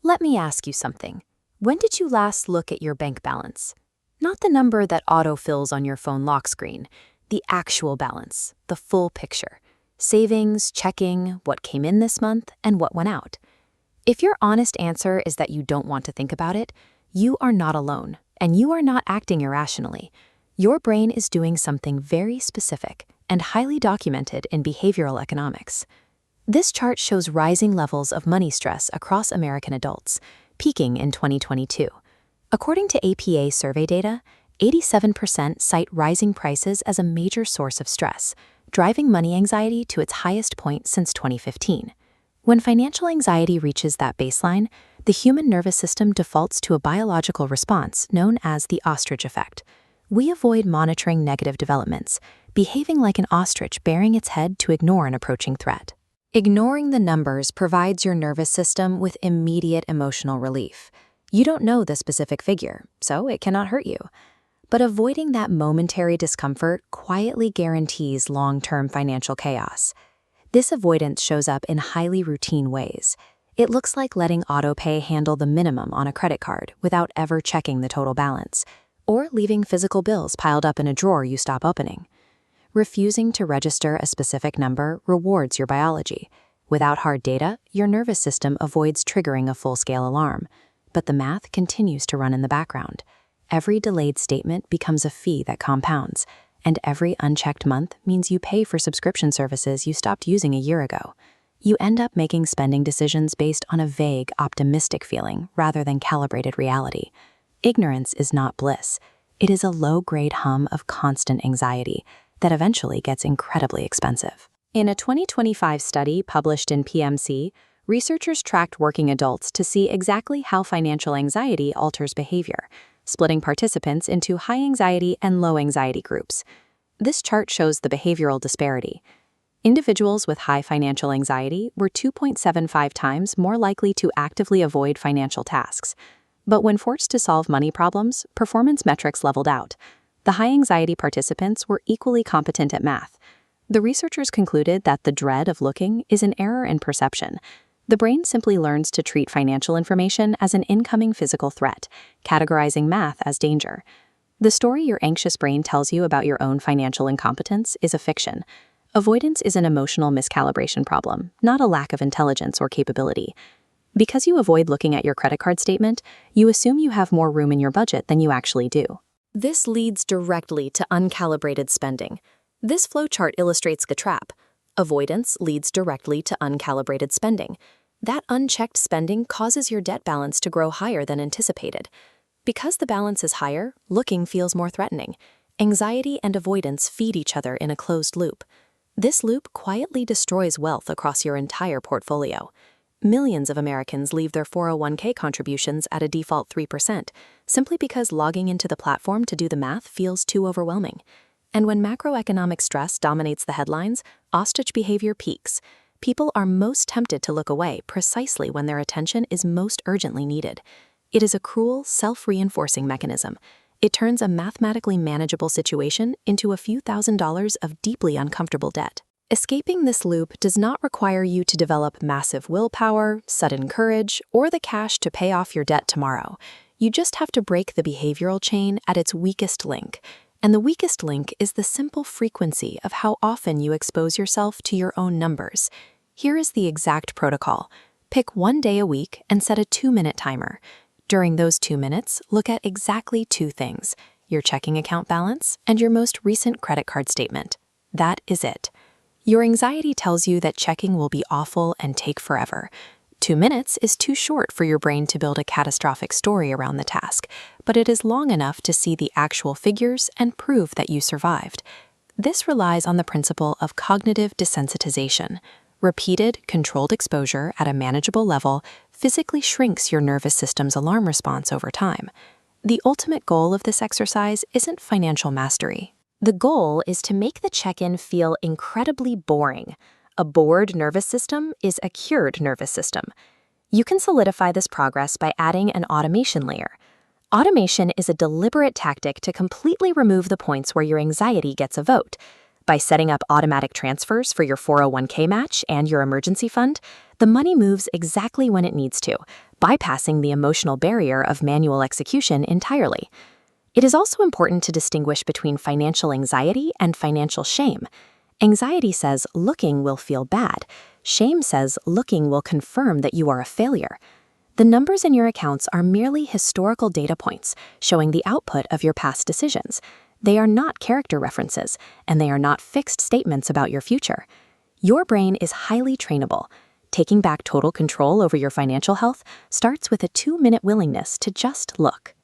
Let me ask you something. When did you last look at your bank balance? Not the number that autofills on your phone lock screen, the actual balance, the full picture. Savings, checking, what came in this month, and what went out. If your honest answer is that you don't want to think about it, you are not alone, and you are not acting irrationally. Your brain is doing something very specific and highly documented in behavioral economics. This chart shows rising levels of money stress across American adults, peaking in 2022. According to APA survey data, 87% cite rising prices as a major source of stress, driving money anxiety to its highest point since 2015. When financial anxiety reaches that baseline, the human nervous system defaults to a biological response known as the ostrich effect. We avoid monitoring negative developments, behaving like an ostrich baring its head to ignore an approaching threat. Ignoring the numbers provides your nervous system with immediate emotional relief. You don't know the specific figure, so it cannot hurt you. But avoiding that momentary discomfort quietly guarantees long-term financial chaos. This avoidance shows up in highly routine ways. It looks like letting autopay handle the minimum on a credit card without ever checking the total balance, or leaving physical bills piled up in a drawer you stop opening. Refusing to register a specific number rewards your biology. Without hard data, your nervous system avoids triggering a full-scale alarm, but the math continues to run in the background. Every delayed statement becomes a fee that compounds, and every unchecked month means you pay for subscription services you stopped using a year ago. You end up making spending decisions based on a vague, optimistic feeling rather than calibrated reality. Ignorance is not bliss. It is a low-grade hum of constant anxiety that eventually gets incredibly expensive. In a 2025 study published in PMC, researchers tracked working adults to see exactly how financial anxiety alters behavior, splitting participants into high anxiety and low anxiety groups. This chart shows the behavioral disparity. Individuals with high financial anxiety were 2.75 times more likely to actively avoid financial tasks. But when forced to solve money problems, performance metrics leveled out. The high anxiety participants were equally competent at math. The researchers concluded that the dread of looking is an error in perception. The brain simply learns to treat financial information as an incoming physical threat, categorizing math as danger. The story your anxious brain tells you about your own financial incompetence is a fiction. Avoidance is an emotional miscalibration problem, not a lack of intelligence or capability. Because you avoid looking at your credit card statement, you assume you have more room in your budget than you actually do. This leads directly to uncalibrated spending. This flowchart illustrates the trap. Avoidance leads directly to uncalibrated spending. That unchecked spending causes your debt balance to grow higher than anticipated. Because the balance is higher, looking feels more threatening. Anxiety and avoidance feed each other in a closed loop. This loop quietly destroys wealth across your entire portfolio. Millions of Americans leave their 401k contributions at a default 3%, simply because logging into the platform to do the math feels too overwhelming. And when macroeconomic stress dominates the headlines, ostrich behavior peaks. People are most tempted to look away precisely when their attention is most urgently needed. It is a cruel, self-reinforcing mechanism. It turns a mathematically manageable situation into a few $1,000s of deeply uncomfortable debt. Escaping this loop does not require you to develop massive willpower, sudden courage, or the cash to pay off your debt tomorrow. You just have to break the behavioral chain at its weakest link. And the weakest link is the simple frequency of how often you expose yourself to your own numbers. Here is the exact protocol. Pick one day a week and set a 2-minute timer. During those 2 minutes, look at exactly 2 things: your checking account balance and your most recent credit card statement. That is it. Your anxiety tells you that checking will be awful and take forever. 2 minutes is too short for your brain to build a catastrophic story around the task, but it is long enough to see the actual figures and prove that you survived. This relies on the principle of cognitive desensitization. Repeated, controlled exposure at a manageable level physically shrinks your nervous system's alarm response over time. The ultimate goal of this exercise isn't financial mastery. The goal is to make the check-in feel incredibly boring. A bored nervous system is a cured nervous system. You can solidify this progress by adding an automation layer. Automation is a deliberate tactic to completely remove the points where your anxiety gets a vote. By setting up automatic transfers for your 401k match and your emergency fund, the money moves exactly when it needs to, bypassing the emotional barrier of manual execution entirely. It is also important to distinguish between financial anxiety and financial shame. Anxiety says looking will feel bad. Shame says looking will confirm that you are a failure. The numbers in your accounts are merely historical data points showing the output of your past decisions. They are not character references, and they are not fixed statements about your future. Your brain is highly trainable. Taking back total control over your financial health starts with a 2-minute willingness to just look.